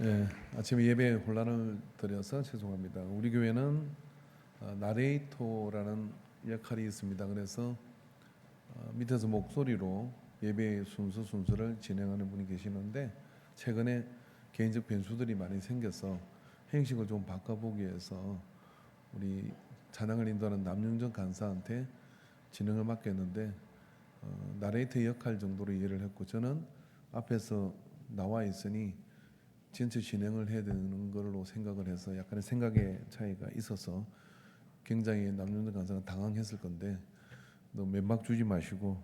예, 아침에 예배 혼란을 드려서 죄송합니다. 우리 교회는 나레이터라는 역할이 있습니다. 그래서 밑에서 목소리로 예배 순서를 진행하는 분이 계시는데 최근에 개인적 변수들이 많이 생겨서 행식을 좀 바꿔보기 위해서 우리 찬양을 인도하는 남윤정 간사한테 진행을 맡겼는데 나레이터 역할 정도로 이해를 했고 저는 앞에서 나와 있으니 전체 진행을 해야 되는 걸로 생각을 해서 약간의 생각의 차이가 있어서 굉장히 남윤정 간사가 당황했을 건데 너 면박 주지 마시고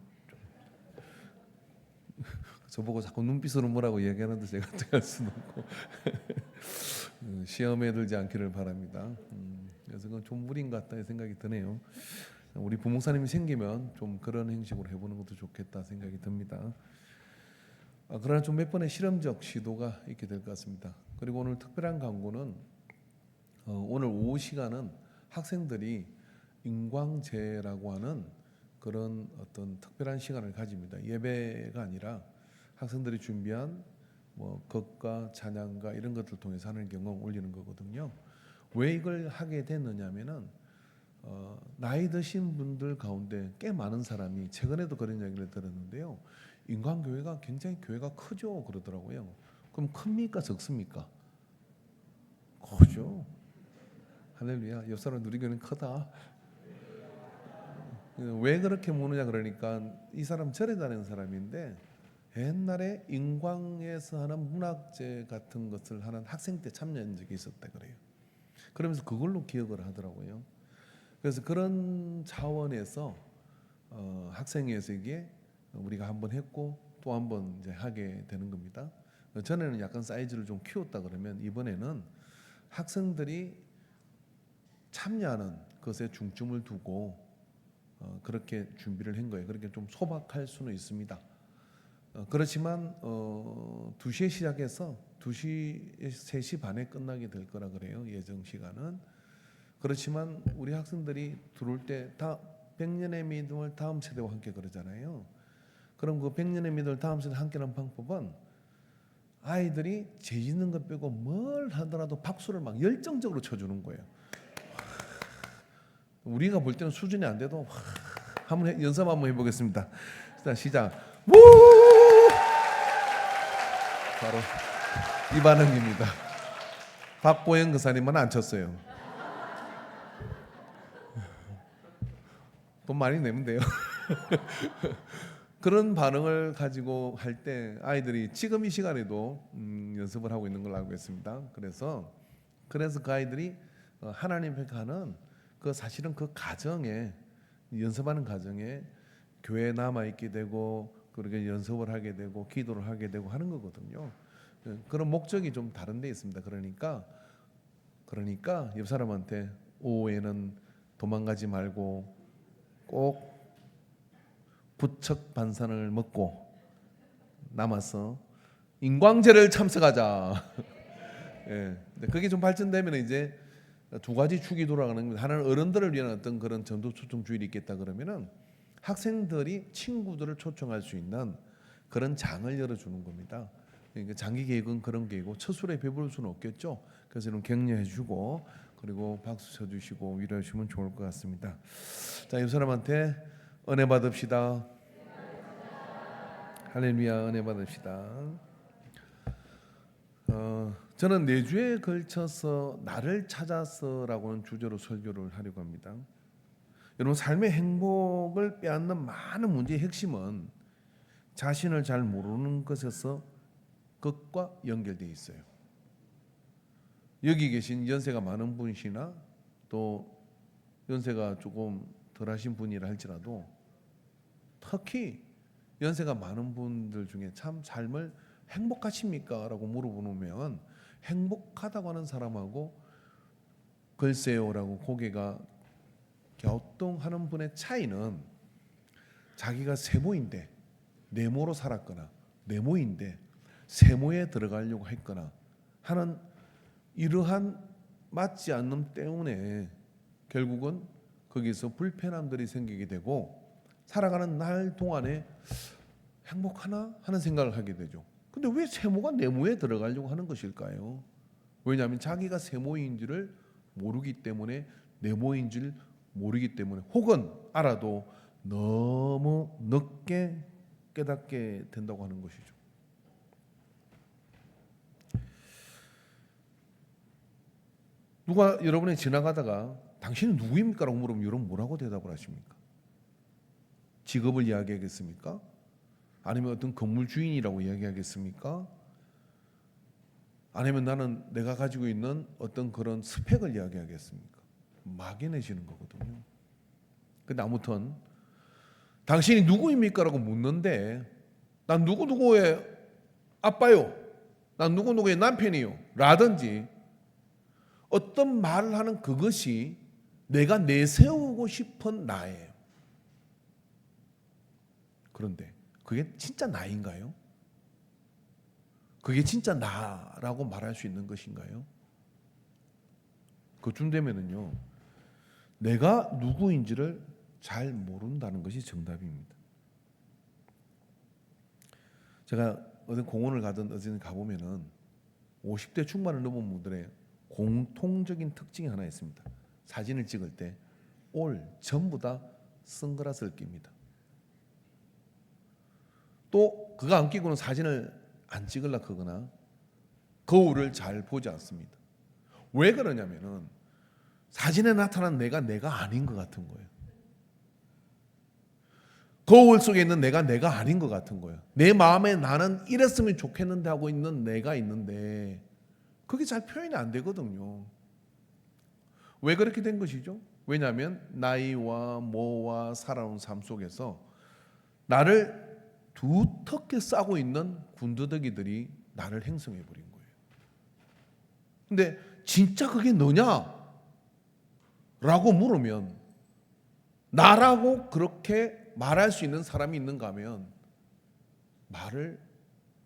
저보고 자꾸 눈빛으로 뭐라고 얘기하는데 제가 어떻게 할 수는 없고 시험에 들지 않기를 바랍니다. 그래서 그건 좀 무리인 것 같다는 생각이 드네요. 우리 부목사님이 생기면 좀 그런 형식으로 해보는 것도 좋겠다 생각이 듭니다. 그러나 좀 몇 번의 실험적 시도가 있게 될 것 같습니다. 그리고 오늘 특별한 광고는 오늘 오후 시간은 학생들이 인광제라고 하는 그런 어떤 특별한 시간을 가집니다. 예배가 아니라 학생들이 준비한 뭐 곡과 찬양과 이런 것들 통해서 하는 경험 올리는 거거든요. 왜 이걸 하게 됐느냐면은 나이 드신 분들 가운데 꽤 많은 사람이 최근에도 그런 이야기를 들었는데요. 인광교회가 굉장히 교회가 크죠 그러더라고요. 그럼 큽니까 적습니까? 크죠. 할렐루야. 옆 사람 우리 교회는 크다. 왜 그렇게 묻느냐 그러니까 이 사람 절에 다니는 사람인데 옛날에 인광에서 하는 문학제 같은 것을 하는 학생 때 참여한 적이 있었다 그래요. 그러면서 그걸로 기억을 하더라고요. 그래서 그런 차원에서 학생회에서에게 우리가 한번 했고 또 한번 이제 하게 되는 겁니다. 전에는 약간 사이즈를 좀 키웠다 그러면 이번에는 학생들이 참여하는 것에 중점을 두고 그렇게 준비를 한 거예요. 그렇게 좀 소박할 수는 있습니다. 그렇지만 2시에 시작해서 2시, 3시 반에 끝나게 될 거라 그래요. 예정 시간은. 그렇지만 우리 학생들이 들어올 때 다 100년의 믿음을 다음 세대와 함께 그러잖아요. 그럼 그 100년의 믿음을 다음 세대와 함께하는 방법은 아이들이 죄 짓는 것 빼고 뭘 하더라도 박수를 막 열정적으로 쳐주는 거예요. 우리가 볼 때는 수준이 안 돼도 한번 연습 한번 해보겠습니다. 일단 시작. 우! 바로 이 반응입니다. 박보영 그사님은 안 쳤어요. 돈 많이 내면 돼요. 그런 반응을 가지고 할 때 아이들이 지금 이 시간에도 연습을 하고 있는 걸로 알고 있습니다. 그래서 그 아이들이 하나님 앞에 가는 그 사실은 그 가정에 연습하는 가정에 교회에 남아 있게 되고 그렇게 연습을 하게 되고 기도를 하게 되고 하는 거거든요. 그런 목적이 좀 다른 데 있습니다. 그러니까 옆 사람한테 오후에는 도망가지 말고 꼭 부척 반찬을 먹고 남아서 인광제를 참석하자. 예, 그게 좀 발전되면 이제 두 가지 축이 돌아가는 겁니다. 하나는 어른들을 위한 어떤 그런 전도 초청 주일이 있겠다 그러면은 학생들이 친구들을 초청할 수 있는 그런 장을 열어주는 겁니다. 그러니까 장기 계획은 그런 계획이고 첫 술에 배부를 수는 없겠죠. 그래서 이런 격려해주고 그리고 박수 쳐주시고 위로해주시면 좋을 것 같습니다. 자, 이 사람한테 은혜 받읍시다. 할렐루야, 은혜 받읍시다. 저는 4주에 걸쳐서 나를 찾아서라고는 주제로 설교를 하려고 합니다. 여러분 삶의 행복을 빼앗는 많은 문제의 핵심은 자신을 잘 모르는 것에서 것과 연결되어 있어요. 여기 계신 연세가 많은 분이시나 또 연세가 조금 덜하신 분이라 할지라도 특히 연세가 많은 분들 중에 참 삶을 행복하십니까? 라고 물어보면 행복하다고 하는 사람하고 글쎄요라고 고개가 갸우뚱하는 분의 차이는 자기가 세모인데 네모로 살았거나 네모인데 세모에 들어가려고 했거나 하는 이러한 맞지 않는 때문에 결국은 거기서 불편함들이 생기게 되고 살아가는 날 동안에 행복하나 하는 생각을 하게 되죠. 근데 왜 세모가 네모에 들어가려고 하는 것일까요? 왜냐하면 자기가 세모인지를 모르기 때문에, 네모인지를 모르기 때문에, 혹은 알아도 너무 늦게 깨닫게 된다고 하는 것이죠. 누가 여러분이 지나가다가 당신은 누구입니까? 라고 물으면 여러분 뭐라고 대답을 하십니까? 직업을 이야기하겠습니까? 아니면 어떤 건물 주인이라고 이야기하겠습니까? 아니면 나는 내가 가지고 있는 어떤 그런 스펙을 이야기하겠습니까? 막연해지는 거거든요. 근데 아무튼 당신이 누구입니까? 라고 묻는데 난 누구누구의 아빠요, 난 누구누구의 남편이요 라든지 어떤 말을 하는 그것이 내가 내세우고 싶은 나예요. 그런데 그게 진짜 나인가요? 그게 진짜 나라고 말할 수 있는 것인가요? 그쯤 되면은요, 내가 누구인지를 잘 모른다는 것이 정답입니다. 제가 어떤 공원을 가든 어디든 가보면은 50대 중반을 넘은 분들의 공통적인 특징이 하나 있습니다. 사진을 찍을 때 전부 다 선글라스를 낍니다. 또 그거 안 끼고는 사진을 안 찍으려고 하거나 거울을 잘 보지 않습니다. 왜 그러냐면은 사진에 나타난 내가 아닌 것 같은 거예요. 거울 속에 있는 내가 아닌 것 같은 거예요. 내 마음에 나는 이랬으면 좋겠는데 하고 있는 내가 있는데 그게 잘 표현이 안 되거든요. 왜 그렇게 된 것이죠? 왜냐하면 나이와 뭐와 살아온 삶 속에서 나를 두텁게 싸고 있는 군더더기들이 나를 형성해 버린 거예요. 근데 진짜 그게 너냐? 라고 물으면 나라고 그렇게 말할 수 있는 사람이 있는가 하면 말을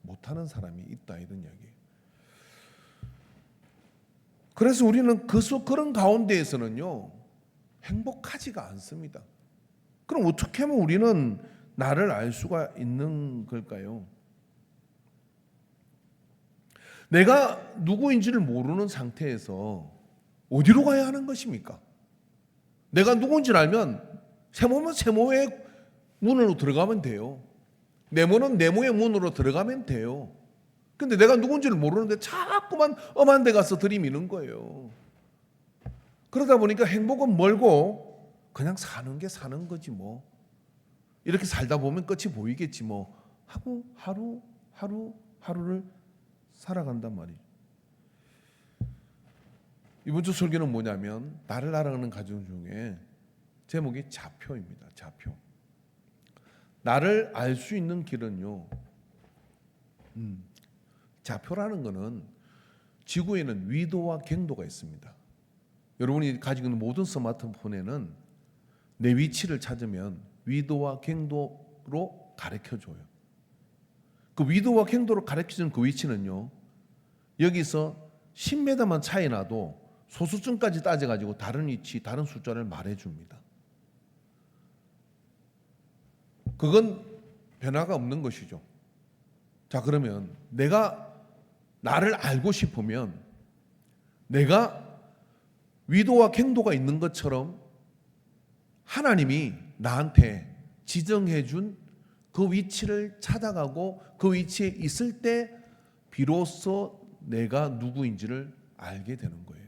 못하는 사람이 있다 이런 이야기예요. 그래서 우리는 그런 가운데에서는요 행복하지가 않습니다. 그럼 어떻게 하면 우리는 나를 알 수가 있는 걸까요? 내가 누구인지를 모르는 상태에서 어디로 가야 하는 것입니까? 내가 누구인지를 알면 세모면 세모의 문으로 들어가면 돼요. 네모는 네모의 문으로 들어가면 돼요. 근데 내가 누군지를 모르는데 자꾸만 엄한 데 가서 들이미는 거예요. 그러다 보니까 행복은 멀고 그냥 사는 게 사는 거지 뭐. 이렇게 살다 보면 끝이 보이겠지 뭐 하고 하루를 살아간단 말이에요. 이번 주 설교는 뭐냐면 나를 알아가는 과정 중에 제목이 좌표입니다. 좌표. 나를 알 수 있는 길은요. 좌표라는 것은 지구에는 위도와 경도가 있습니다. 여러분이 가지고 있는 모든 스마트폰에는 내 위치를 찾으면 위도와 경도로 가르쳐줘요. 그 위도와 경도로 가르쳐주는 그 위치는요. 여기서 10m만 차이 나도 소수점까지 따져가지고 다른 위치, 다른 숫자를 말해줍니다. 그건 변화가 없는 것이죠. 자, 그러면 내가 나를 알고 싶으면 내가 위도와 경도가 있는 것처럼 하나님이 나한테 지정해 준 그 위치를 찾아가고 그 위치에 있을 때 비로소 내가 누구인지를 알게 되는 거예요.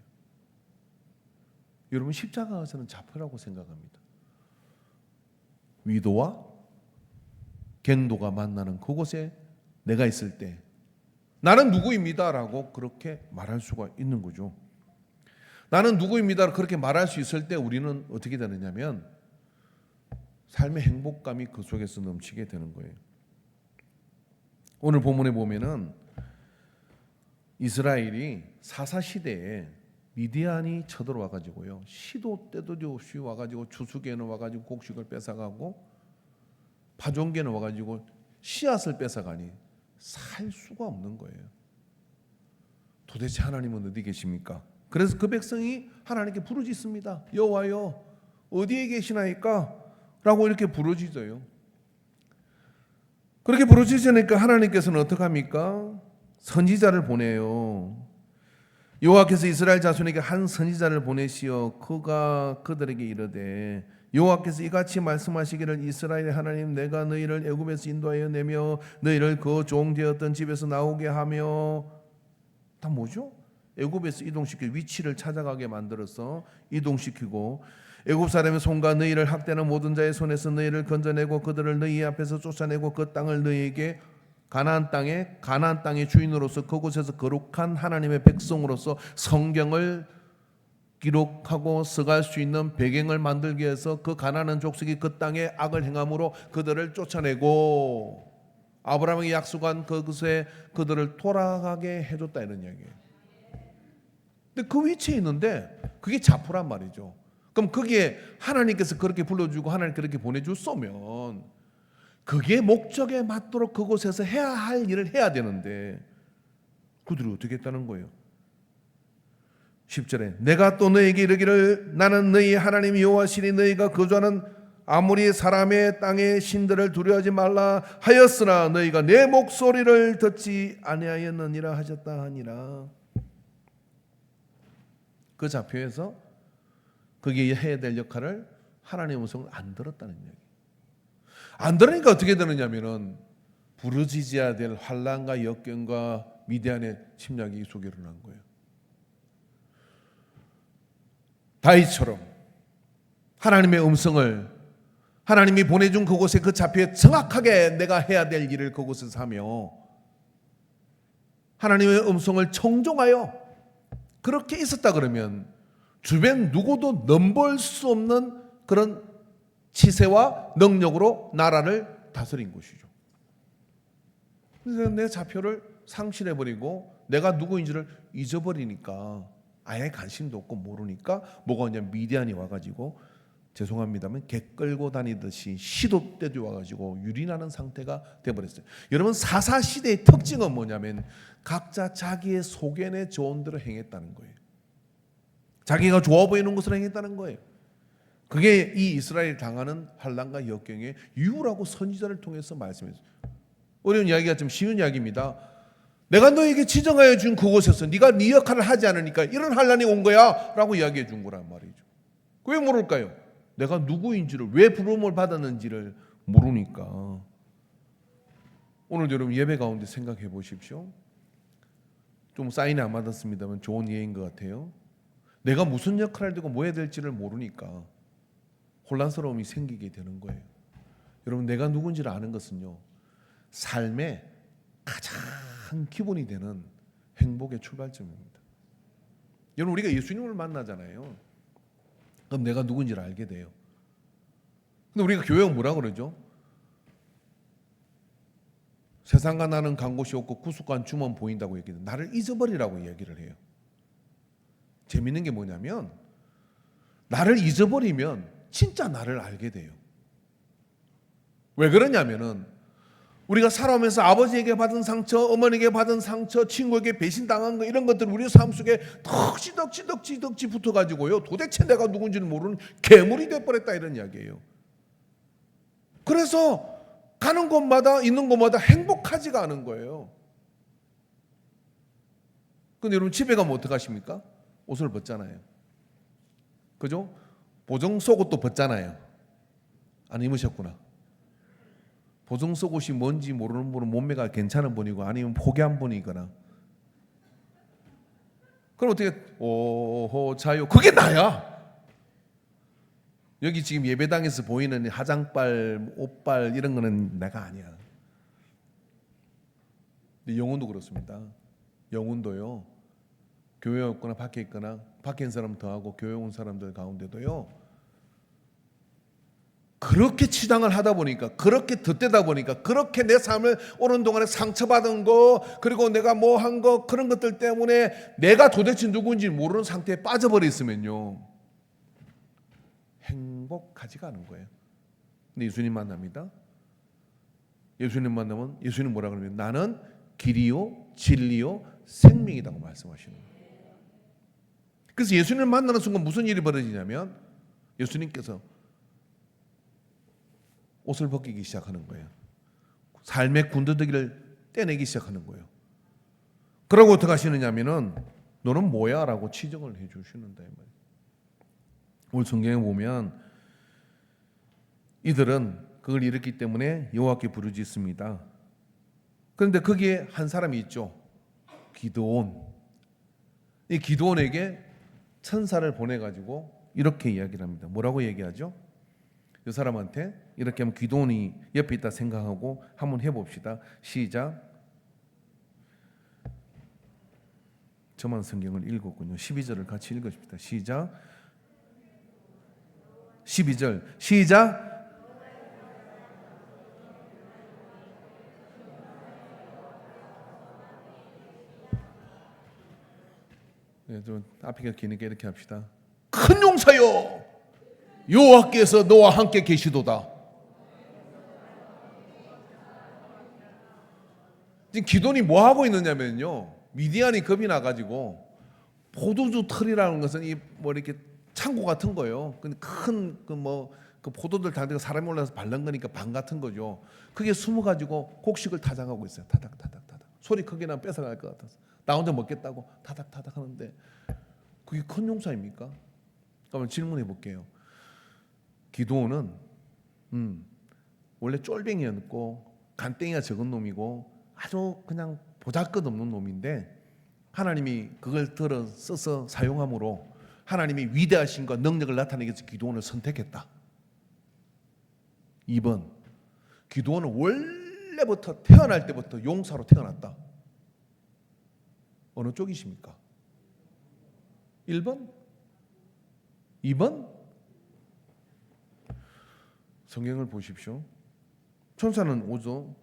여러분 십자가가 저는 좌표라고 생각합니다. 위도와 경도가 만나는 그곳에 내가 있을 때 나는 누구입니다라고 그렇게 말할 수가 있는 거죠. 나는 누구입니다 그렇게 말할 수 있을 때 우리는 어떻게 되느냐면 삶의 행복감이 그 속에서 넘치게 되는 거예요. 오늘 본문에 보면은 이스라엘이 사사시대에 미디안이 쳐들어와 가지고요. 시도 때도 없이 와가지고 추수개는 와가지고 곡식을 뺏어가고 파종개는 와가지고 씨앗을 뺏어가니 살 수가 없는 거예요. 도대체 하나님은 어디 계십니까? 그래서 그 백성이 하나님께 부르짖습니다. 여호와여 어디에 계시나이까? 라고 이렇게 부르짖어요. 그렇게 부르짖으니까 하나님께서는 어떻게 합니까? 선지자를 보내요. 여호와께서 이스라엘 자손에게 한 선지자를 보내시어 그가 그들에게 이르되 여호와께서 이같이 말씀하시기를 이스라엘의 하나님 내가 너희를 애굽에서 인도하여 내며 너희를 그 종되었던 집에서 나오게 하며 다 뭐죠? 애굽에서 이동시킬 위치를 찾아가게 만들어서 이동시키고 애굽 사람의 손과 너희를 학대하는 모든 자의 손에서 너희를 건져내고 그들을 너희 앞에서 쫓아내고 그 땅을 너희에게 가나안 땅의 주인으로서 그곳에서 거룩한 하나님의 백성으로서 성경을 기록하고 써갈 수 있는 배경을 만들기 위해서 그 가나안 족속이 그 땅에 악을 행함으로 그들을 쫓아내고 아브라함에게 약속한 그곳에 그들을 돌아가게 해줬다 이런 이야기예요. 근데 그 위치에 있는데 그게 자포란 말이죠. 그럼 거기에 하나님께서 그렇게 불러주고 하나님 그렇게 보내줬으면 그게 목적에 맞도록 그곳에서 해야 할 일을 해야 되는데 그들이 어떻게 했다는 거예요? 10절에 내가 또 너희에게 이르기를 나는 너희 하나님 여호와시니 너희가 거주하는 아무리 사람의 땅의 신들을 두려워하지 말라 하였으나 너희가 내 목소리를 듣지 아니하였느니라 하셨다 하니라. 그 좌표에서 거기에 해야 될 역할을 하나님의 음성을 안 들었다는 이야기. 안 들으니까 어떻게 되느냐면은 부르짖어야 될 환난과 역경과 미디안의 침략이 속에 일어난 거예요. 다윗처럼 하나님의 음성을 하나님이 보내준 그곳에 그 좌표에 정확하게 내가 해야 될 일을 그곳에서 하며 하나님의 음성을 청종하여 그렇게 있었다 그러면 주변 누구도 넘볼 수 없는 그런 치세와 능력으로 나라를 다스린 것이죠. 그래서 내 좌표를 상실해버리고 내가 누구인지를 잊어버리니까 아예 관심도 없고 모르니까 뭐가 오냐면 미디안이 와가지고 죄송합니다만 개 끌고 다니듯이 시도 때도 와가지고 유린하는 상태가 돼버렸어요. 여러분 사사시대의 특징은 뭐냐면 각자 자기의 소견에 좋은 대로 행했다는 거예요. 자기가 좋아 보이는 것을 행했다는 거예요. 그게 이 이스라엘이 당하는 환난과 역경의 이유라고 선지자를 통해서 말씀했어요. 어려운 이야기가 좀 쉬운 이야기입니다. 내가 너에게 지정하여 준 그곳에서 네가 네 역할을 하지 않으니까 이런 환난이 온 거야 라고 이야기해 준 거란 말이죠. 왜 모를까요? 내가 누구인지를 왜 부름을 받았는지를 모르니까. 오늘 여러분 예배 가운데 생각해 보십시오. 좀 사인이 안 맞았습니다만 좋은 예인 것 같아요. 내가 무슨 역할을 되고 뭐 해야 될지를 모르니까 혼란스러움이 생기게 되는 거예요. 여러분 내가 누군지를 아는 것은요 삶의 가장 기본이 되는 행복의 출발점입니다. 여러분 우리가 예수님을 만나잖아요. 그럼 내가 누군지를 알게 돼요. 근데 우리가 교회가 뭐라 그러죠? 세상과 나는 간 곳이 없고 구속한 주만 보인다고 얘기해요. 나를 잊어버리라고 얘기를 해요. 재밌는 게 뭐냐면 나를 잊어버리면 진짜 나를 알게 돼요. 왜 그러냐면은 우리가 살아오면서 아버지에게 받은 상처, 어머니에게 받은 상처, 친구에게 배신당한 거 이런 것들 우리 삶 속에 덕지 붙어가지고요. 도대체 내가 누군지는 모르는 괴물이 돼버렸다 이런 이야기예요. 그래서 가는 곳마다 있는 곳마다 행복하지가 않은 거예요. 근데 여러분 집에 가면 어떡하십니까? 옷을 벗잖아요. 그죠? 보정 속옷도 벗잖아요. 안 입으셨구나. 보정 속옷이 뭔지 모르는 분은 몸매가 괜찮은 분이고 아니면 포기한 분이거나. 그럼 어떻게 오호 자유 그게 나야. 여기 지금 예배당에서 보이는 화장빨, 옷빨 이런 거는 내가 아니야. 근데 영혼도 그렇습니다. 영혼도요. 교회에 없거나 밖에 있거나 밖에 있는 사람 더하고 교회 온 사람들 가운데도요. 그렇게 치당을 하다 보니까 그렇게 덧대다 보니까 그렇게 내 삶을 오는 동안에 상처받은 거 그리고 내가 뭐 한 거 그런 것들 때문에 내가 도대체 누구인지 모르는 상태에 빠져버려 있으면요. 행복하지가 않은 거예요. 근데 예수님 만납니다. 예수님 만나면 예수님 뭐라 그러냐면 나는 길이요 진리요 생명이라고 말씀하시는 거예요. 그래서 예수님을 만나는 순간 무슨 일이 벌어지냐면 예수님께서 옷을 벗기기 시작하는 거예요. 삶의 군더더기를 떼내기 시작하는 거예요. 그러고 어떻게 하시느냐면은 너는 뭐야? 라고 지적을 해 주시는다. 오늘 성경에 보면 이들은 그걸 일으켰기 때문에 여호와께 부르짖습니다. 그런데 거기에 한 사람이 있죠. 기드온. 이 기드온에게 천사를 보내가지고 이렇게 이야기를 합니다. 뭐라고 얘기하죠? 이 사람한테 이렇게 하면 기드온이 옆에 있다 생각하고 한번 해봅시다. 시작. 저만 성경을 읽었군요. 12절을 같이 읽으십시다. 시작. 12절 시작. 네, 좀 앞이가 기니까 이렇게 합시다. 큰 용사여, 여호와께서 너와 함께 계시도다. 지금 기돈이 뭐 하고 있느냐면요, 미디안이 겁이 나가지고 포도주 털이라는 것은 이 뭐 이렇게 창고 같은 거예요. 근데 큰 그 포도들 다 사람이 올라서 밟는 거니까 방 같은 거죠. 그게 숨어가지고 곡식을 타작하고 있어요. 타닥타닥타닥. 소리 크게 나면 뺏어갈 것 같아서 나 혼자 먹겠다고 타닥타닥 하는데 그게 큰 용사입니까? 그러면 질문해 볼게요. 기드온은 원래 쫄병이었고 간땡이가 적은 놈이고 아주 그냥 보잘것없는 놈인데 하나님이 그걸 들어 써서 사용함으로 하나님이 위대하신과 능력을 나타내기 위해서 기드온을 선택했다. 2번, 기드온은 원래부터 태어날 때부터 용사로 태어났다. 어느 쪽이십니까? 1번? 2번? 성경을 보십시오. 천사는 오죠.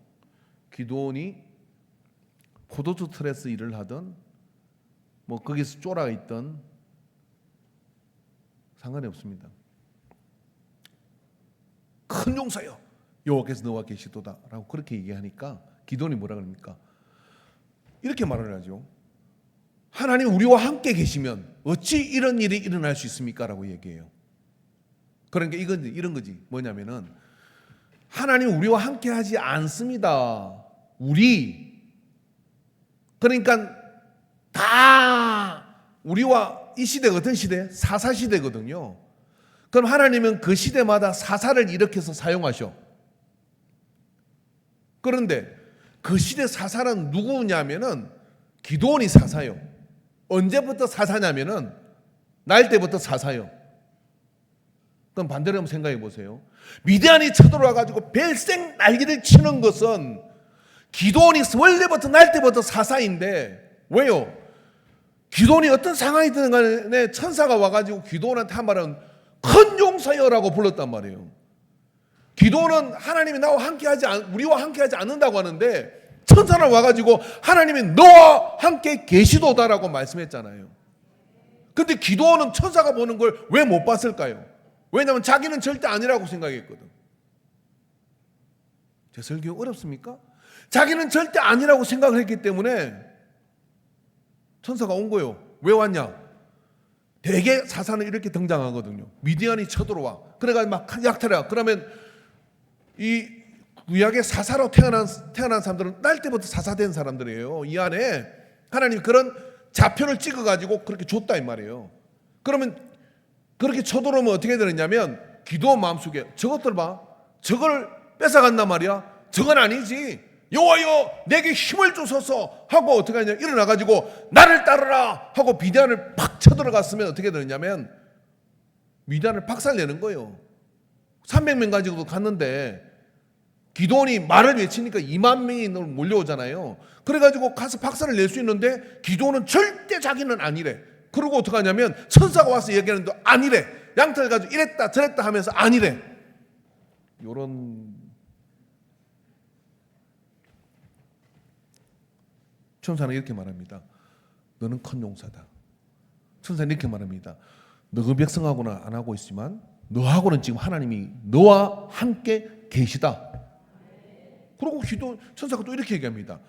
기드온이 포도주 틀에서 일을 하던 뭐 거기서 쫄아 있던 상관이 없습니다. 큰 용사여, 여호와께서 너와 계시도다라고 그렇게 얘기하니까 기드온이 뭐라 그럽니까? 이렇게 말을 하죠. 하나님 우리와 함께 계시면 어찌 이런 일이 일어날 수 있습니까? 라고 얘기해요. 그러니까 이런 거지. 뭐냐면은 하나님 우리와 함께 하지 않습니다. 그러니까 다 우리와 이 시대가 어떤 시대? 사사 시대거든요. 그럼 하나님은 그 시대마다 사사를 일으켜서 사용하셔. 그런데 그 시대 사사는 누구냐면은 기드온이 사사요. 언제부터 사사냐면은 날 때부터 사사요. 그럼 반대로 한번 생각해 보세요. 미디안이 쳐들어와 가지고 벨생 날개를 치는 것은 기드온이 원래부터 날 때부터 사사인데 왜요? 기드온이 어떤 상황이 드는 간에 천사가 와가지고 기드온한테 한 말은 큰 용사여라고 불렀단 말이에요. 기드온은 하나님이 나와 우리와 함께하지 않는다고 하는데 천사는 와가지고 하나님이 너와 함께 계시도다라고 말씀했잖아요. 근데 기드온은 천사가 보는 걸 왜 못 봤을까요? 왜냐하면 자기는 절대 아니라고 생각했거든. 제 설교 어렵습니까? 자기는 절대 아니라고 생각을 했기 때문에 천사가 온 거예요. 왜 왔냐? 대개 사사는 이렇게 등장하거든요. 미디안이 쳐들어와. 그래가지고 막 약탈해. 그러면 이 구약의 사사로 태어난 사람들은 날 때부터 사사된 사람들이에요. 이 안에 하나님이 그런 좌표를 찍어가지고 그렇게 줬다 이 말이에요. 그러면 그렇게 쳐들어오면 어떻게 되느냐면 기드온 마음속에 저것들 봐. 저걸 뺏어간단 말이야. 저건 아니지. 여호와여 내게 힘을 주소서 하고 어떻게 하냐 일어나가지고 나를 따르라 하고 미디안을 팍 쳐들어갔으면 어떻게 되느냐면 미디안을 박살내는 거예요. 300명 가지고도 갔는데 기드온이 말을 외치니까 2만 명이 몰려오잖아요. 그래가지고 가서 박살을 낼 수 있는데 기드온은 절대 자기는 아니래. 그러고 어떻게 하냐면 천사가 와서 얘기하는데 아니래. 양털 가지고 이랬다 저랬다 하면서 아니래. 요런 천사는 이렇게 말합니다. 너는 큰 용사다. 천사는 이렇게 말합니다. 너그 백성하고는 안 하고 있지만 너하고는 지금 하나님이 너와 함께 계시다. 그리고 천사가 또 이렇게 얘기합니다.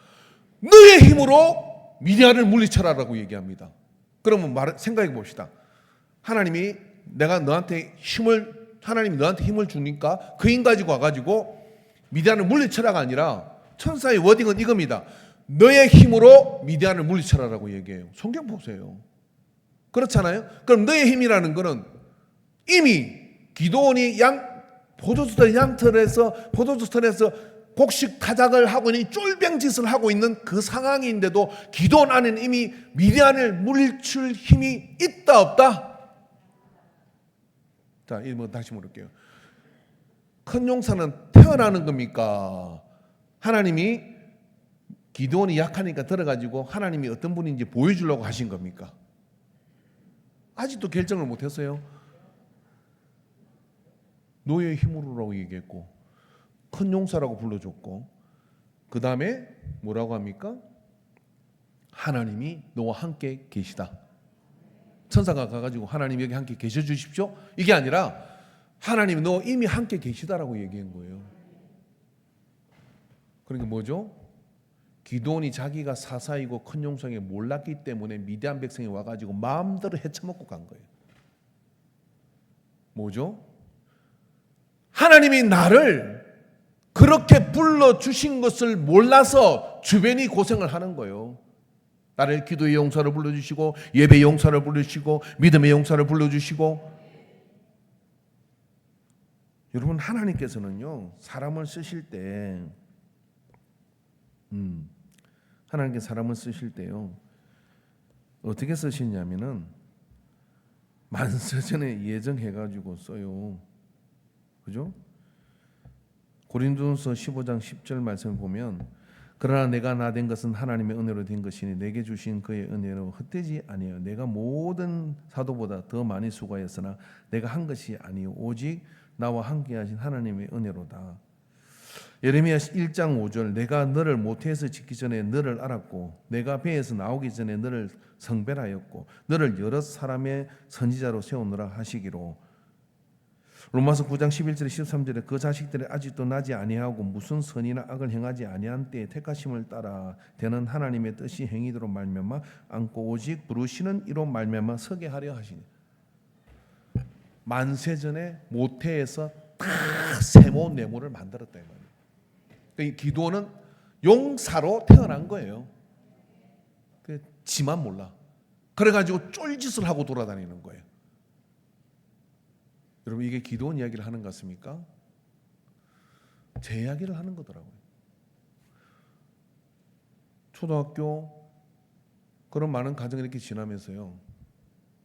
너의 힘으로 미디안을 물리쳐라라고 얘기합니다. 그러면 생각해 봅시다. 하나님이 너한테 힘을 주니까 그 힘 가지고 와가지고 미디안을 물리쳐라가 아니라 천사의 워딩은 이겁니다. 너의 힘으로 미디안을 물리쳐라라고 얘기해요. 성경 보세요. 그렇잖아요. 그럼 너의 힘이라는 거는 이미 기드온이 포도주털 양털에서 포도주털에서 곡식 타작을 하고 있는 쫄병짓을 하고 있는 그 상황인데도 기드온 안에는 이미 미디안을 물리칠 힘이 있다 없다? 자, 이거 다시 물을게요. 큰 용사는 태어나는 겁니까? 하나님이 기드온이 약하니까 들어가지고 하나님이 어떤 분인지 보여주려고 하신 겁니까? 아직도 결정을 못했어요. 너의 힘으로라고 얘기했고 큰 용사라고 불러줬고 그 다음에 뭐라고 합니까? 하나님이 너와 함께 계시다. 천사가 가가지고 하나님 여기 함께 계셔 주십시오. 이게 아니라 하나님이 너 이미 함께 계시다라고 얘기한 거예요. 그러니까 뭐죠? 기드온이 자기가 사사이고 큰 용사에 몰랐기 때문에 미디안 백성이 와가지고 마음대로 헤쳐먹고 간 거예요. 뭐죠? 하나님이 나를 그렇게 불러주신 것을 몰라서 주변이 고생을 하는 거예요. 나를 기도의 용사로 불러주시고 예배의 용사로 불러주시고 믿음의 용사로 불러주시고. 여러분, 하나님께서는요 사람을 쓰실 때 하나님께 사람을 쓰실 때요 어떻게 쓰시냐면은 만세전에 예정해가지고 써요. 그죠? 고린도전서 15장 10절 말씀을 보면 그러나 내가 나 된 것은 하나님의 은혜로 된 것이니 내게 주신 그의 은혜로 헛되지 아니에요. 내가 모든 사도보다 더 많이 수고하였으나 내가 한 것이 아니요 오직 나와 함께하신 하나님의 은혜로다. 예레미야 1장 5절 내가 너를 모태에서 짓기 전에 너를 알았고 내가 배에서 나오기 전에 너를 성별하였고 너를 여러 사람의 선지자로 세우느라 하시기로. 로마서 9장 11절에 13절에 그 자식들이 아직도 나지 아니하고 무슨 선이나 악을 행하지 아니한 때에 택하심을 따라 되는 하나님의 뜻이 행위대로 말미암아 안고 오직 부르시는 이로 말미암아 서게 하려 하시니. 만세전에 모태에서 다 세모 네모를 만들었다 이 말이에요. 그러니까 기도는 용사로 태어난 거예요. 지만 몰라. 그래가지고 쫄짓을 하고 돌아다니는 거예요. 여러분, 이게 기도원 이야기를 하는 것 같습니까? 제 이야기를 하는 거더라고요. 초등학교 그런 많은 가정이 이렇게 지나면서요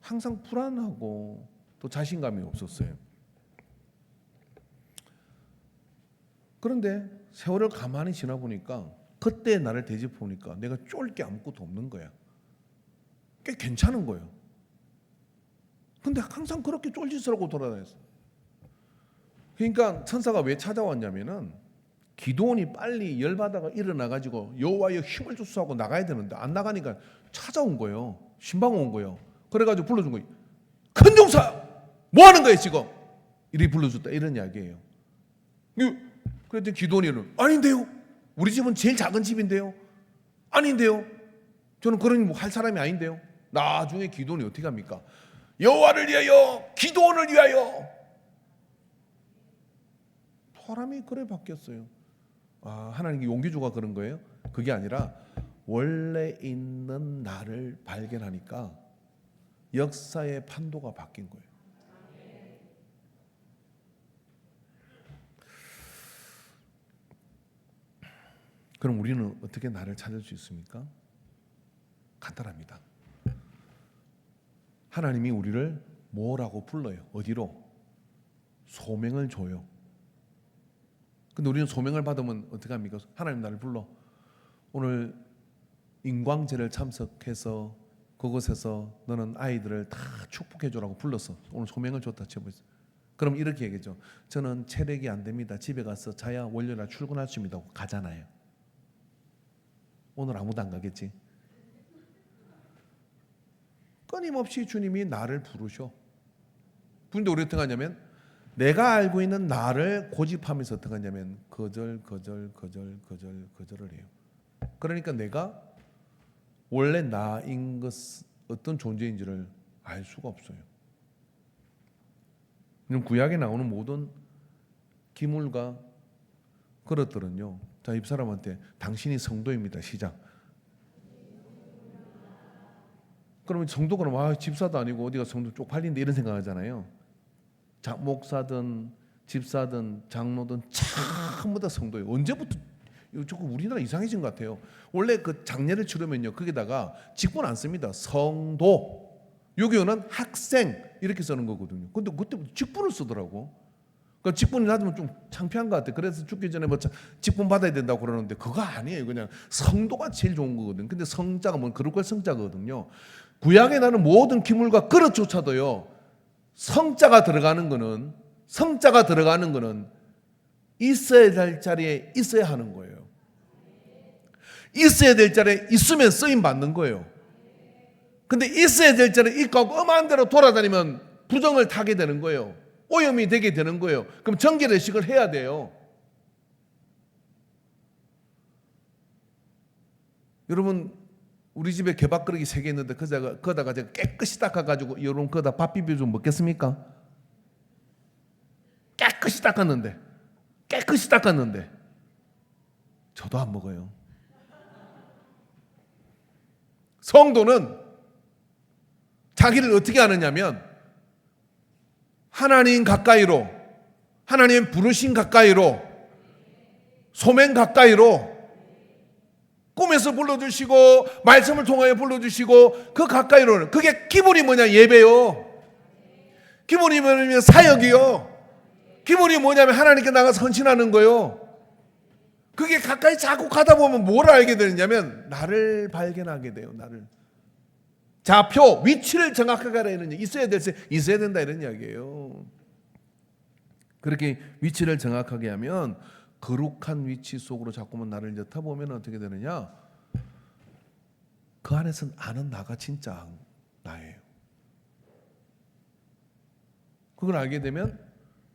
항상 불안하고 또 자신감이 없었어요. 그런데 세월을 가만히 지나보니까 그때 나를 되짚어보니까 내가 쫄 게 아무것도 없는 거야. 꽤 괜찮은 거예요. 근데 항상 그렇게 쫄짓을 하고 돌아다녔어요. 그러니까 천사가 왜 찾아왔냐면은 기드온이 빨리 열받아가 일어나가지고 여호와여 힘을 주소 하고 나가야 되는데 안 나가니까 찾아온 거예요. 신방 온 거예요. 그래가지고 불러준 거예요. 큰 용사 뭐 하는 거예요 지금? 이리 불러줬다 이런 이야기예요. 그랬더니 기드온이는 아닌데요. 우리 집은 제일 작은 집인데요. 아닌데요. 저는 그런 할 사람이 아닌데요. 나중에 기드온이 어떻게 합니까? 여호와를 위하여 기드온을 위하여. 사람이 그래 바뀌었어요. 하나님이 용기 주가 그런 거예요? 그게 아니라 원래 있는 나를 발견하니까 역사의 판도가 바뀐 거예요. 그럼 우리는 어떻게 나를 찾을 수 있습니까? 간단합니다. 하나님이 우리를 뭐라고 불러요? 어디로? 소명을 줘요. 근데 우리는 소명을 받으면 어떻게 합니까? 하나님 나를 불러. 오늘 인광제를 참석해서 그곳에서 너는 아이들을 다 축복해 주라고 불렀어. 오늘 소명을 줬다 쳐보세요. 그럼 이렇게 얘기죠. 저는 체력이 안 됩니다. 집에 가서 자야 월요일날 출근할 수 있다고 가잖아요. 오늘 아무도 안 가겠지. 끊임없이 주님이 나를 부르셔. 그런데 우리 어떻게 하냐면 내가 알고 있는 나를 고집하면서 어떻게 하냐면 거절을 해요. 그러니까 내가 원래 나인 것 어떤 존재인지를 알 수가 없어요. 구약에 나오는 모든 기물과 그릇들은요 자, 이 사람한테 당신이 성도입니다. 시작. 그러면 성도가 집사도 아니고 어디가 성도 쪽팔린데 이런 생각하잖아요. 목사든 집사든 장로든 전부 다 성도예요. 언제부터 조금 우리나라 이상해진 것 같아요. 원래 그 장례를 치르면요, 거기다가 직분 안 씁니다. 성도, 여기는 학생 이렇게 쓰는 거거든요. 근데 그때부터 직분을 쓰더라고. 그러니까 직분이 낮으면 좀 창피한 것 같아. 그래서 죽기 전에 뭐 직분 받아야 된다고 그러는데 그거 아니에요. 그냥 성도가 제일 좋은 거거든요. 근데 성자가 뭐 그럴 걸 성자거든요. 구약에 나는 모든 기물과 그릇조차도요, 성자가 들어가는 거는 있어야 될 자리에 있어야 하는 거예요. 있어야 될 자리에 있으면 쓰임 받는 거예요. 근데 있어야 될 자리에 있고 엄한 대로 돌아다니면 부정을 타게 되는 거예요. 오염이 되게 되는 거예요. 그럼 정결의식을 해야 돼요. 여러분, 우리 집에 개밥그릇이 3개 있는데 거다가 제가 깨끗이 닦아가지고 여러분 거다 밥 비벼주면 먹겠습니까? 깨끗이 닦았는데 저도 안 먹어요. 성도는 자기를 어떻게 하느냐면 하나님 가까이로, 하나님 부르신 가까이로, 소명 가까이로, 꿈에서 불러주시고 말씀을 통하여 불러주시고 그 가까이로는, 그게 기본이 뭐냐? 예배요. 기본이 뭐냐면 사역이요. 기본이 뭐냐면 하나님께 나가서 헌신하는 거요. 그게 가까이 자꾸 가다 보면 뭘 알게 되느냐면 나를 발견하게 돼요. 나를. 좌표, 위치를 정확하게 하라는 얘기. 있어야 된다 이런 이야기예요. 그렇게 위치를 정확하게 하면 거룩한 위치 속으로 자꾸만 나를 엿보면 어떻게 되느냐? 그 안에서 아는 나가 진짜 나예요. 그걸 알게 되면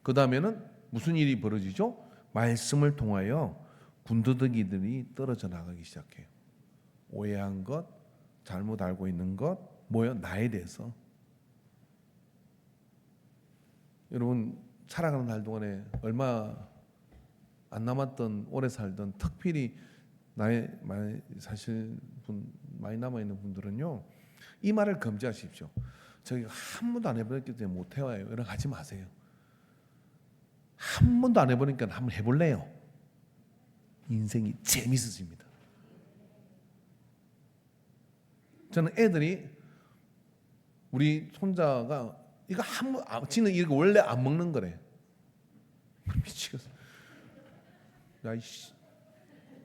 그 다음에는 무슨 일이 벌어지죠? 말씀을 통하여 군더더기들이 떨어져 나가기 시작해요. 오해한 것, 잘못 알고 있는 것, 뭐요? 나에 대해서. 여러분, 살아가는 날 동안에 얼마 안 남았던, 오래 살던, 특별히 나의 사실 많이 남아 있는 분들은요, 이 말을 금지하십시오. 저기 한 번도 안 해보았기 때문에 못 해와요. 이런 거 하지 마세요. 한 번도 안 해보니까 한번 해볼래요. 인생이 재밌어집니다. 저는 애들이, 우리 손자가 이거 지는 이거 원래 안 먹는 거래. 미치겠어. 야, 이씨,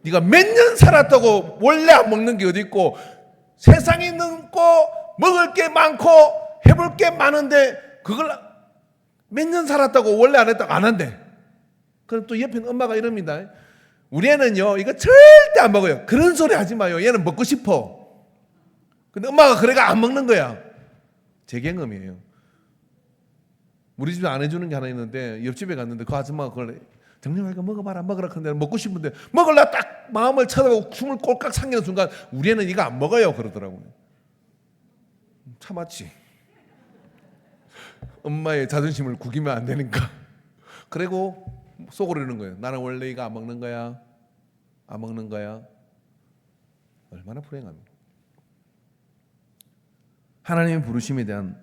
네가 몇 년 살았다고 원래 안 먹는 게 어디 있고, 세상이 넓고 먹을 게 많고 해볼 게 많은데 그걸 몇 년 살았다고 원래 안 했다고 안 한대. 그럼 또 옆에 엄마가 이럽니다. 우리 애는요 이거 절대 안 먹어요. 그런 소리 하지 마요. 얘는 먹고 싶어. 근데 엄마가 그래가 안 먹는 거야. 제 경험이에요. 우리 집에 안 해주는 게 하나 있는데, 옆집에 갔는데 그 아줌마가 그걸 정령아 이거 먹어봐라, 먹으라 그런데 먹고 싶은데 먹으려 딱 마음을 쳐다보고 숨을 꼴깍 삼키는 순간 우리 애는 이거 안 먹어요 그러더라고요. 참았지. 엄마의 자존심을 구기면 안 되니까. 그리고 속으로 이러는 거예요. 나는 원래 이거 안 먹는 거야. 안 먹는 거야. 얼마나 불행합니까? 하나님의 부르심에 대한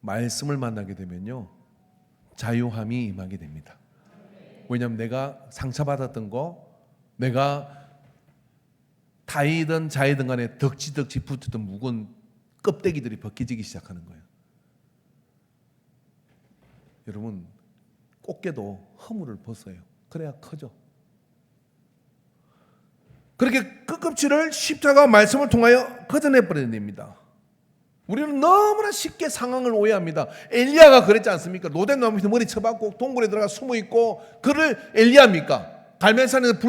말씀을 만나게 되면요, 자유함이 임하게 됩니다. 왜냐하면 내가 상처받았던 거, 내가 타이든 자이든 간에 덕지덕지 붙었던 무거운 껍데기들이 벗겨지기 시작하는 거예요. 여러분, 꽃게도 허물을 벗어요. 그래야 커져. 그렇게 그 껍질을 십자가 말씀을 통하여 걷어내버려야 됩니다. 우리는 너무나 쉽게 상황을 오해합니다. 엘리야가 그랬지 않습니까? 로뎀 나무 밑에 머리 쳐박고 동굴에 들어가 숨어있고, 그를 엘리야입니까? 갈멜산에서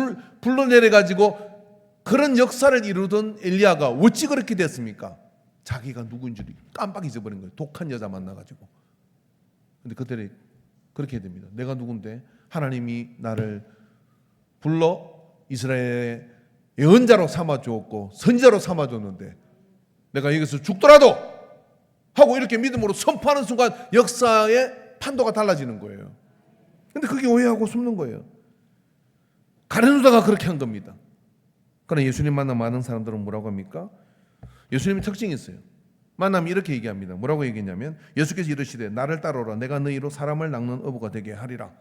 불로 내려가지고 그런 역사를 이루던 엘리야가 어찌 그렇게 됐습니까? 자기가 누구인 줄 깜빡 잊어버린 거예요. 독한 여자 만나가지고. 근데 그들이 그렇게 됩니다. 내가 누군데 하나님이 나를 불러 이스라엘의 예언자로 삼아주었고 선지자로 삼아줬는데 내가 여기서 죽더라도 하고 이렇게 믿음으로 선포하는 순간 역사의 판도가 달라지는 거예요. 근데 그게 오해하고 숨는 거예요. 가룟 유다가 그렇게 한 겁니다. 그러나 예수님 만나 많은 사람들은 뭐라고 합니까? 예수님의 특징이 있어요. 만나면 이렇게 얘기합니다. 뭐라고 얘기했냐면 예수께서 이르시되 나를 따라오라 내가 너희로 사람을 낚는 어부가 되게 하리라.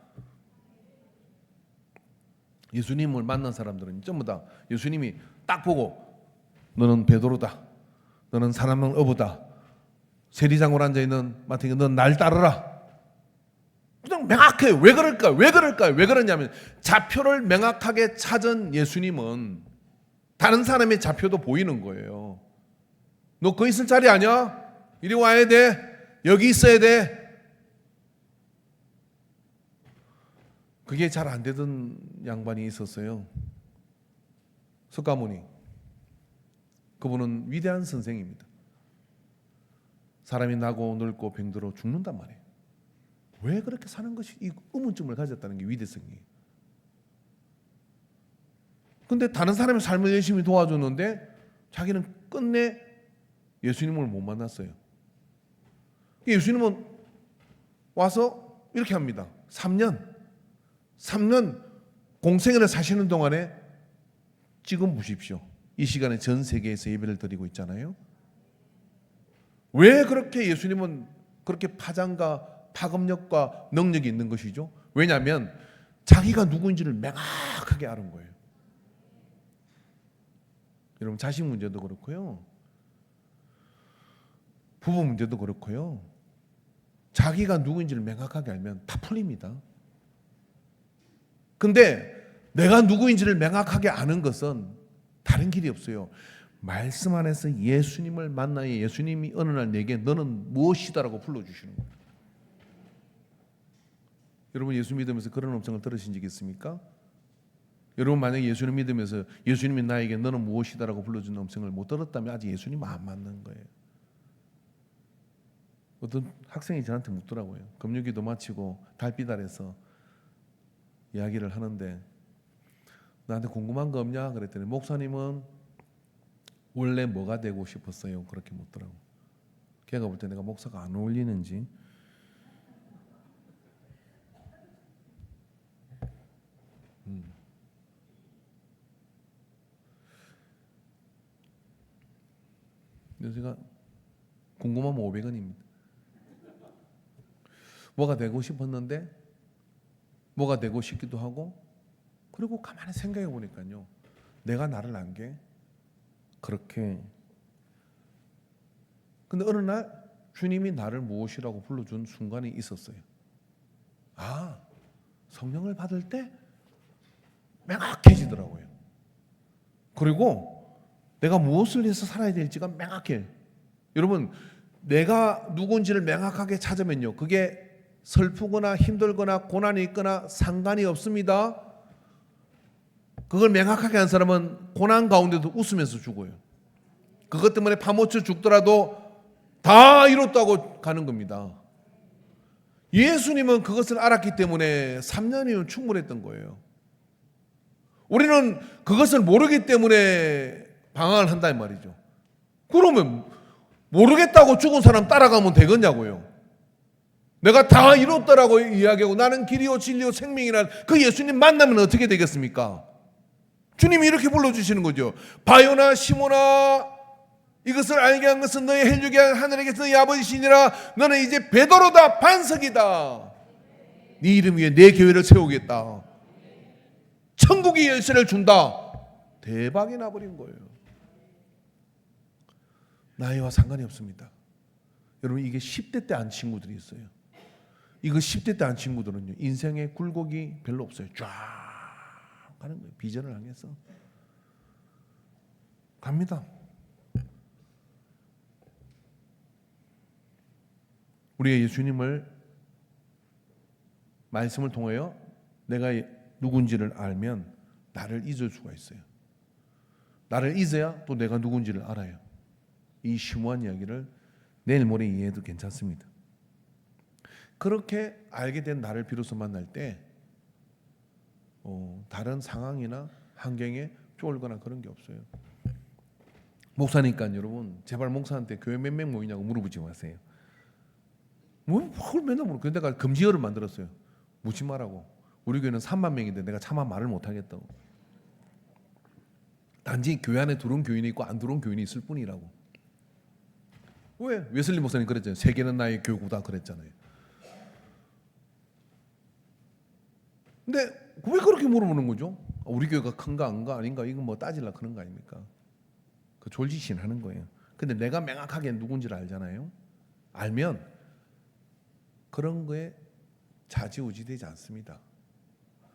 예수님을 만난 사람들은 전부 다 예수님이 딱 보고 너는 베드로다. 너는 사람을 어부다. 세리장으로 앉아있는 마태가 너는 날 따르라. 그냥 명확해요. 왜 그럴까요? 왜 그럴까요? 왜 그러냐면 좌표를 명확하게 찾은 예수님은 다른 사람의 좌표도 보이는 거예요. 너 거기 있을 자리 아니야? 이리 와야 돼. 여기 있어야 돼. 그게 잘 안 되던 양반이 있었어요. 석가모니. 그분은 위대한 선생입니다. 사람이 나고 늙고 병들어 죽는단 말이에요. 왜 그렇게 사는 것이 이 의문점을 가졌다는 게 위대성이에요. 근데 다른 사람의 삶을 열심히 도와줬는데 자기는 끝내 예수님을 못 만났어요. 예수님은 와서 이렇게 합니다. 3년 공생애를 사시는 동안에 지금 보십시오. 이 시간에 전 세계에서 예배를 드리고 있잖아요. 왜 그렇게 예수님은 그렇게 파장과 파급력과 능력이 있는 것이죠? 왜냐하면 자기가 누구인지를 명확하게 아는 거예요. 여러분 자식 문제도 그렇고요. 부부 문제도 그렇고요. 자기가 누구인지를 명확하게 알면 다 풀립니다. 근데 내가 누구인지를 명확하게 아는 것은 다른 길이 없어요. 말씀 안에서 예수님을 만나야 예수님이 어느 날 내게 너는 무엇이다라고 불러주시는 거예요. 여러분 예수 믿으면서 그런 음성을 들으신 적 있습니까? 여러분 만약에 예수를 믿으면서 예수님이 나에게 너는 무엇이다라고 불러주는 음성을 못 들었다면 아직 예수님 안 맞는 거예요. 어떤 학생이 저한테 묻더라고요. 금요기도 마치고 달빛 아래서 이야기를 하는데 나한테 궁금한 거 없냐? 그랬더니 목사님은 원래 뭐가 되고 싶었어요? 그렇게 묻더라고. 걔가 볼 때 내가 목사가 안 어울리는지 그래서 제가 궁금하면 500원입니다. 뭐가 되고 싶었는데 뭐가 되고 싶기도 하고 그리고 가만히 생각해 보니까요. 내가 나를 안 게 그렇게 근데 어느 날 주님이 나를 무엇이라고 불러준 순간이 있었어요. 아, 성령을 받을 때 명확해지더라고요. 그리고 내가 무엇을 해서 살아야 될지가 명확해. 여러분 내가 누군지를 명확하게 찾으면요. 그게 슬프거나 힘들거나 고난이 있거나 상관이 없습니다. 그걸 명확하게 한 사람은 고난 가운데도 웃으면서 죽어요. 그것 때문에 파묻혀 죽더라도 다 이뤘다고 가는 겁니다. 예수님은 그것을 알았기 때문에 3년이면 충분했던 거예요. 우리는 그것을 모르기 때문에 방황을 한다는 말이죠. 그러면 모르겠다고 죽은 사람 따라가면 되겠냐고요. 내가 다 이뤘다라고 이야기하고 나는 길이요 진리요 생명이란 그 예수님 만나면 어떻게 되겠습니까? 주님이 이렇게 불러주시는 거죠. 바요나 시모나 이것을 알게 한 것은 너의 헬류게 하늘에게서 너희 아버지시니라. 너는 이제 베드로다 반석이다. 네 이름 위에 내 교회를 세우겠다. 천국의 열쇠를 준다. 대박이 나버린 거예요. 나이와 상관이 없습니다. 여러분 이게 10대 때 안 친구들이 있어요. 이거 10대 때 안 친구들은요. 인생의 굴곡이 별로 없어요. 쫙 가는 거예요. 비전을 향해서 갑니다. 우리가 예수님을 말씀을 통하여 내가 누군지를 알면 나를 잊을 수가 있어요. 나를 잊어야 또 내가 누군지를 알아요. 이 심오한 이야기를 내일 모레 이해해도 괜찮습니다. 그렇게 알게 된 나를 비로소 만날 때 다른 상황이나 환경에 쫄거나 그런 게 없어요. 목사니까 여러분 제발 목사한테 교회 몇 명 모이냐고 물어보지 마세요. 뭐 그걸 맨날 물어. 그래서 내가 금지어를 만들었어요. 묻지 말라고. 우리 교회는 3만 명인데 내가 차마 말을 못하겠다고. 단지 교회 안에 들어온 교인이 있고 안 들어온 교인이 있을 뿐이라고. 왜? 웨슬리 목사님 그랬잖아요. 세계는 나의 교구다 그랬잖아요. 근데 왜 그렇게 물어보는 거죠? 우리 교회가 큰가 안가 아닌가 이건 뭐 따질라 그런 거 아닙니까? 그 졸지신 하는 거예요. 근데 내가 명확하게 누군지를 알잖아요. 알면 그런 거에 좌지우지되지 않습니다.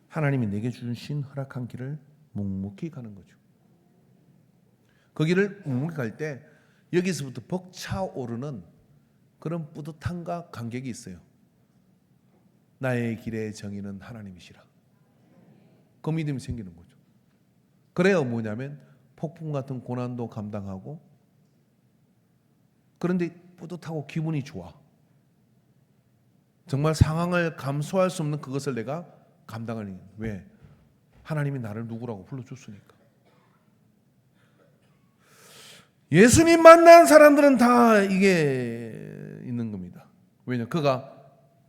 하나님이 내게 주신 허락한 길을 묵묵히 가는 거죠. 그 길을 묵묵히 갈 때 여기서부터 벅차오르는 그런 뿌듯함과 감격이 있어요. 나의 길의 정의는 하나님이시라. 그 믿음이 생기는 거죠. 그래야 뭐냐면 폭풍 같은 고난도 감당하고 그런데 뿌듯하고 기분이 좋아. 정말 상황을 감수할 수 없는 그것을 내가 감당하니 왜? 하나님이 나를 누구라고 불러줬으니까. 예수님 만난 사람들은 다 이게 있는 겁니다. 왜냐? 그가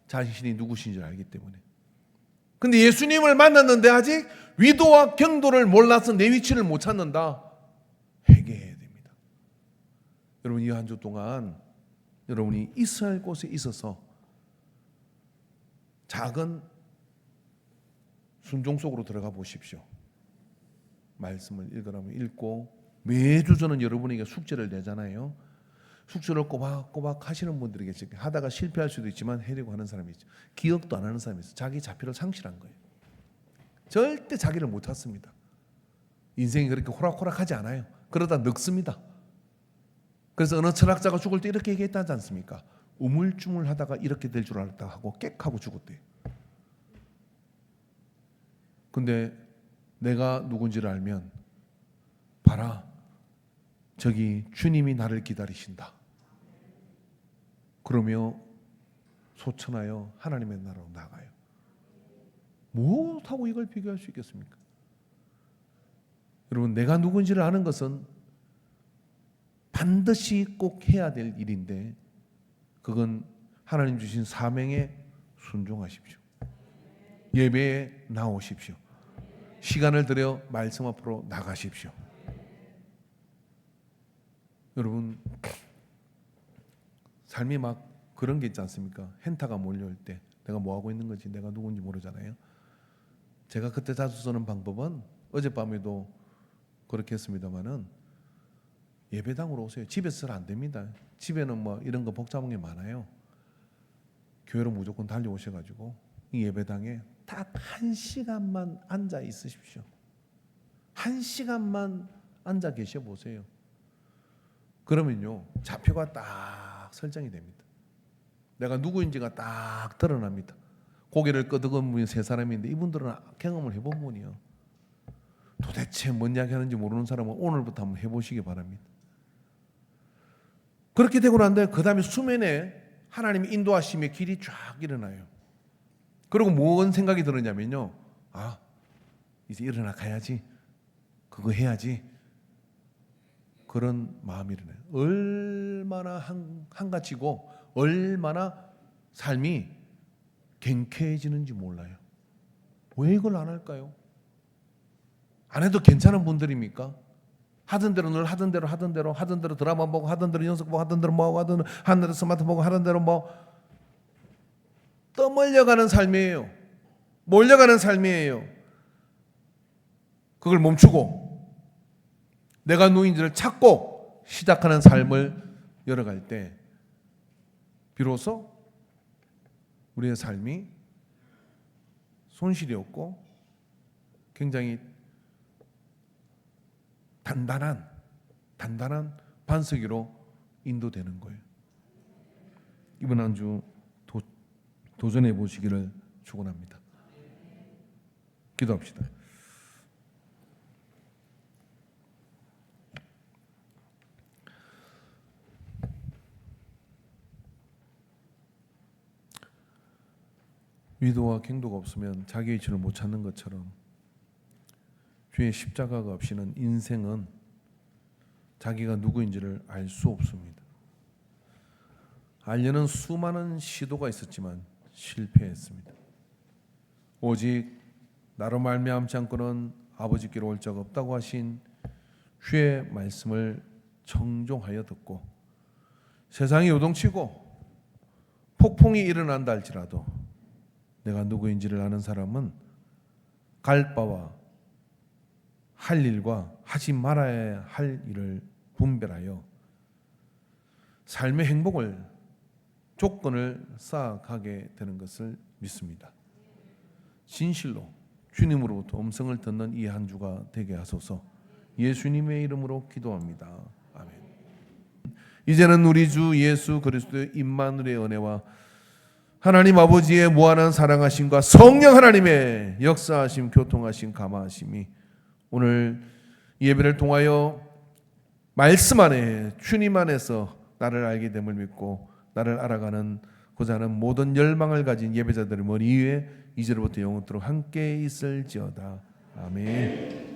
자신이 누구신지 알기 때문에. 근데 예수님을 만났는데 아직 위도와 경도를 몰라서 내 위치를 못 찾는다. 회개해야 됩니다. 여러분 이 한 주 동안 여러분이 있어야 할 곳에 있어서 작은 순종 속으로 들어가 보십시오. 말씀을 읽으라면 읽고 매주 저는 여러분에게 숙제를 내잖아요. 숙제를 꼬박꼬박 하시는 분들이 계시죠. 하다가 실패할 수도 있지만 해려고 하는 사람이 있죠. 기억도 안 하는 사람이 있어요. 자기 자필을 상실한 거예요. 절대 자기를 못 찾습니다. 인생이 그렇게 호락호락하지 않아요. 그러다 늙습니다. 그래서 어느 철학자가 죽을 때 이렇게 얘기했다지 않습니까? 우물쭈물하다가 이렇게 될 줄 알았다 하고 깨 하고 죽었대요. 근데 내가 누군지를 알면 봐라, 저기 주님이 나를 기다리신다. 그러며 소천하여 하나님의 나라로 나가요. 무엇하고 이걸 비교할 수 있겠습니까? 여러분 내가 누군지를 아는 것은 반드시 꼭 해야 될 일인데 그건 하나님 주신 사명에 순종하십시오. 예배에 나오십시오. 시간을 들여 말씀 앞으로 나가십시오. 여러분 삶이 막 그런 게 있지 않습니까? 현타가 몰려올 때 내가 뭐하고 있는 건지 내가 누군지 모르잖아요. 제가 그때 자주 쓰는 방법은 어젯밤에도 그렇게 했습니다마는 예배당으로 오세요. 집에서 잘 안 됩니다. 집에는 뭐 이런 거 복잡한 게 많아요. 교회로 무조건 달려오셔가지고 이 예배당에 딱 1시간만 앉아 있으십시오. 1시간만 앉아 계셔 보세요. 그러면요 좌표가 딱 설정이 됩니다. 내가 누구인지가 딱 드러납니다. 고개를 끄덕은 분이 세 사람인데 이분들은 경험을 해본 분이요. 도대체 뭔 이야기 하는지 모르는 사람은 오늘부터 한번 해보시기 바랍니다. 그렇게 되고 난 다음에 그 다음에 수면에 하나님의 인도하심의 길이 쫙 일어나요. 그리고 뭔 생각이 들었냐면요, 아 이제 일어나 가야지, 그거 해야지, 그런 마음이 일어나요. 얼마나 한가치고 얼마나 삶이 경쾌해지는지 몰라요. 왜 이걸 안 할까요? 안 해도 괜찮은 분들입니까? 하던 대로 늘 하던 대로 드라마 보고 하던 대로 연속 보고 하던 대로 뭐 하던 대로 스마트 보고 하던 대로 뭐 떠밀려가는 삶이에요. 몰려가는 삶이에요. 그걸 멈추고 내가 누구인지를 찾고 시작하는 삶을 열어갈 때 비로소 우리의 삶이 손실이 없고 굉장히 단단한 반석이로 인도되는 거예요. 이번 한 주 도전해 보시기를 축원합니다. 기도합시다. 위도와 경도가 없으면 자기 위치를 못 찾는 것처럼 주의 십자가가 없이는 인생은 자기가 누구인지를 알 수 없습니다. 알려는 수많은 시도가 있었지만 실패했습니다. 오직 나로 말미암지 않고는 아버지께로 올 자가 없다고 하신 주의 말씀을 청종하여 듣고 세상이 요동치고 폭풍이 일어난다 할지라도 내가 누구인지를 아는 사람은 갈 바와 할 일과 하지 말아야 할 일을 분별하여 삶의 행복을 조건을 쌓아가게 되는 것을 믿습니다. 진실로 주님으로부터 음성을 듣는 이 한 주가 되게 하소서. 예수님의 이름으로 기도합니다. 아멘. 이제는 우리 주 예수 그리스도의 임마누엘의 은혜와 하나님 아버지의 무한한 사랑하심과 성령 하나님의 역사하심, 교통하심, 감화하심이 오늘 예배를 통하여 말씀 안에 주님 안에서 나를 알게 됨을 믿고 나를 알아가는 고자 하는 모든 열망을 가진 예배자들의 머리 위에 이제로부터 영원토록 함께 있을지어다. 아멘.